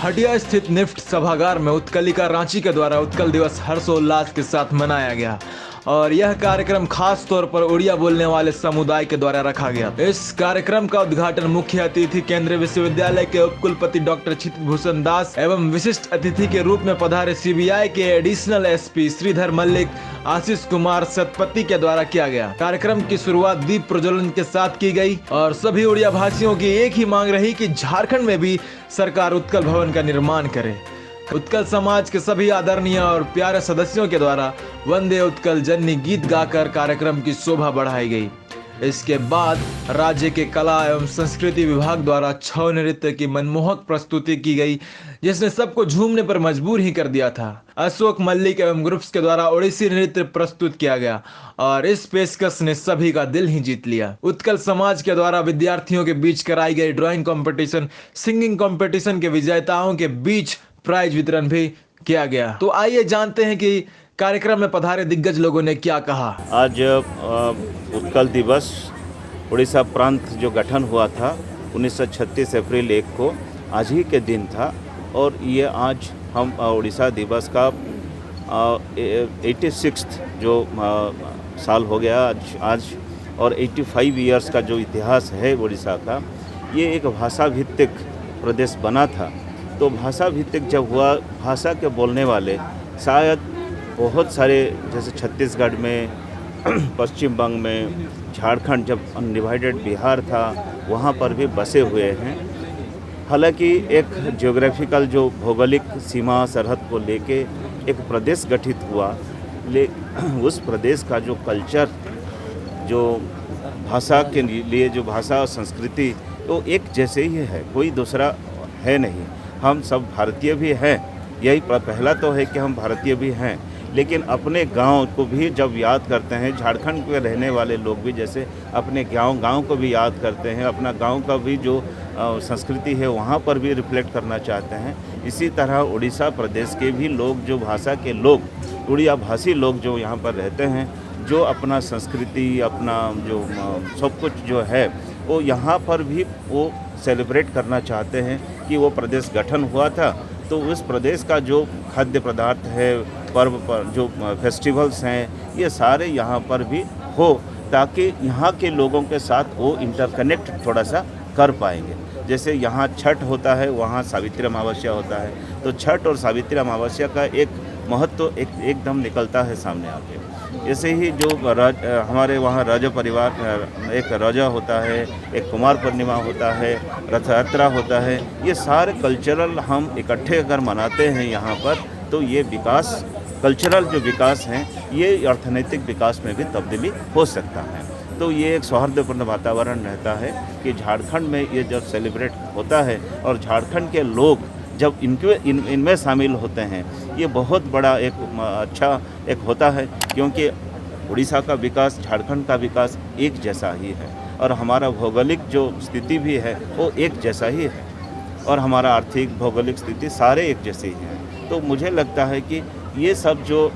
हटिया स्थित निफ्ट सभागार में उत्कलिका रांची के द्वारा उत्कल दिवस हर्षोल्लास के साथ मनाया गया और यह कार्यक्रम खास तौर पर उड़िया बोलने वाले समुदाय के द्वारा रखा गया। इस कार्यक्रम का उद्घाटन मुख्य अतिथि केंद्रीय विश्वविद्यालय के उपकुलपति डॉक्टर क्षितिज भूषण दास एवं विशिष्ट अतिथि के रूप में पधारे सीबीआई के एडिशनल एसपी श्रीधर मल्लिक, आशीष कुमार सतपति के द्वारा किया गया। कार्यक्रम की शुरुआत दीप प्रज्वलन के साथ की गई और सभी उड़िया भाषियों की एक ही मांग रही कि झारखंड में भी सरकार उत्कल भवन का निर्माण करे। उत्कल समाज के सभी आदरणीय और प्यारे सदस्यों के द्वारा वंदे उत्कल जननी गीत गाकर कार्यक्रम की शोभा बढ़ाई गई। इसके बाद राज्य के कला एवं संस्कृति विभाग द्वारा छऊ नृत्य की मनमोहक प्रस्तुति की गई, जिसने सबको झूमने पर मजबूर ही कर दिया था। अशोक मल्लिक एवं ग्रुप्स के द्वारा ओडिसी नृत्य प्रस्तुत किया गया और इस पेशकश ने सभी का दिल ही जीत लिया। उत्कल समाज के द्वारा विद्यार्थियों के बीच कराई गई ड्राइंग कंपटीशन, सिंगिंग कंपटीशन के विजेताओं के बीच प्राइज वितरण भी किया गया। तो आइए जानते हैं कि कार्यक्रम में पधारे दिग्गज लोगों ने क्या कहा। आज उत्कल दिवस उड़ीसा प्रांत जो गठन हुआ था 1936 अप्रैल 1 को आज ही के दिन था और ये आज हम उड़ीसा दिवस का 86 जो साल हो गया आज और 85 इयर्स का जो इतिहास है उड़ीसा का। ये एक भाषा भित्तिक प्रदेश बना था, तो भाषा भित्तिक जब हुआ, भाषा के बोलने वाले शायद बहुत सारे जैसे छत्तीसगढ़ में, पश्चिम बंग में, झारखंड जब अनडिवाइडेड बिहार था वहाँ पर भी बसे हुए हैं। हालांकि एक ज्योग्राफिकल जो भौगोलिक सीमा सरहद को लेके एक प्रदेश गठित हुआ, उस प्रदेश का जो कल्चर, जो भाषा के लिए जो भाषा और संस्कृति तो एक जैसे ही है, कोई दूसरा है नहीं। हम सब भारतीय भी हैं, यही पहला तो है कि हम भारतीय भी हैं, लेकिन अपने गांव को भी जब याद करते हैं, झारखंड के रहने वाले लोग भी जैसे अपने गांव को भी याद करते हैं, अपना गांव का भी जो संस्कृति है वहाँ पर भी रिफ्लेक्ट करना चाहते हैं। इसी तरह उड़ीसा प्रदेश के भी लोग, जो भाषा के लोग, उड़िया भाषी लोग जो यहाँ पर रहते हैं, जो अपना संस्कृति, अपना जो सब कुछ जो है वो यहाँ पर भी वो सेलिब्रेट करना चाहते हैं कि वो प्रदेश गठन हुआ था तो उस प्रदेश का जो खाद्य पदार्थ है, पर्व पर जो फेस्टिवल्स हैं, ये सारे यहाँ पर भी हो ताकि यहाँ के लोगों के साथ वो इंटरकनेक्ट थोड़ा सा कर पाएंगे। जैसे यहाँ छठ होता है, वहाँ सावित्री अमावस्या होता है, तो छठ और सावित्री अमावस्या का एक महत्व एकदम निकलता है सामने आके। ऐसे ही जो हमारे वहाँ राजा परिवार, एक राजा होता है, एक कुमार पूर्णिमा होता है, रथ यात्रा होता है, ये सारे कल्चरल हम इकट्ठे अगर मनाते हैं यहाँ पर तो ये विकास, कल्चरल जो विकास हैं, ये अर्थनैतिक विकास में भी तब्दीली हो सकता है। तो ये एक सौहार्दपूर्ण वातावरण रहता है कि झारखंड में ये जब सेलिब्रेट होता है और झारखंड के लोग जब इनमें शामिल होते हैं, ये बहुत बड़ा एक अच्छा एक होता है, क्योंकि उड़ीसा का विकास, झारखंड का विकास एक जैसा ही है और हमारा भौगोलिक जो स्थिति भी है वो एक जैसा ही है और हमारा आर्थिक भौगोलिक स्थिति सारे एक जैसे ही हैं। तो मुझे लगता है कि ये सब जो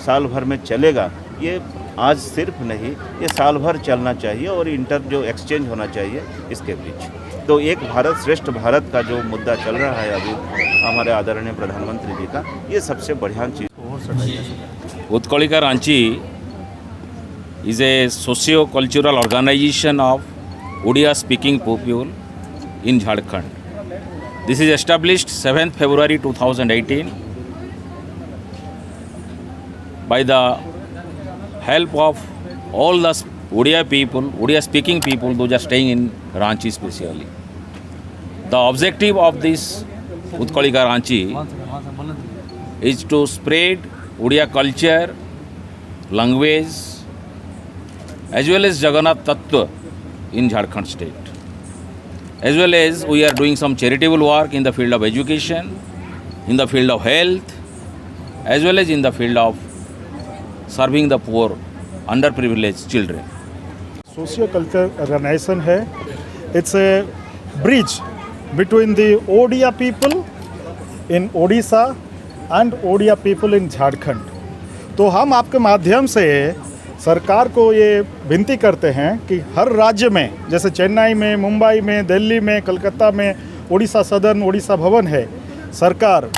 साल भर में चलेगा, ये आज सिर्फ नहीं, ये साल भर चलना चाहिए और इंटर जो एक्सचेंज होना चाहिए इसके बीच। तो एक भारत श्रेष्ठ भारत का जो मुद्दा चल रहा है अभी हमारे आदरणीय प्रधानमंत्री जी का, ये सबसे बढ़िया चीज़। Utkalika Ranchi is a socio-cultural organization of Odia speaking people in Jharkhand. This is established 7th February 2018 by the help of all the Odia people, Odia speaking people, those are staying in Ranchi specially. The objective of this Utkalika Ranchi is to spread Odia culture, language, as well as Jagannath Tattva in Jharkhand state. As well as we are doing some charitable work in the field of education, in the field of health, as well as in the field of serving the poor, underprivileged children. Socio-cultural organization है. It's a bridge between the Odia people in Odisha and Odia people in Jharkhand. तो हम आपके माध्यम से सरकार को ये विनती करते हैं कि हर राज्य में, जैसे चेन्नई में, मुंबई में, दिल्ली में, कलकत्ता में उड़ीसा सदन, उड़ीसा भवन है, सरकार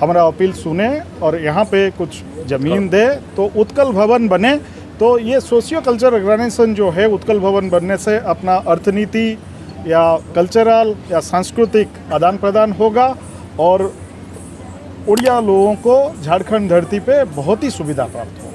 हमारा अपील सुने और यहाँ पे कुछ ज़मीन दे तो उत्कल भवन बने। तो ये सोशियो कल्चरल ऑर्गेनाइजेशन जो है उत्कल भवन बनने से अपना अर्थनीति या कल्चरल या सांस्कृतिक आदान प्रदान होगा और उड़िया लोगों को झारखंड धरती पे बहुत ही सुविधा प्राप्त होगा।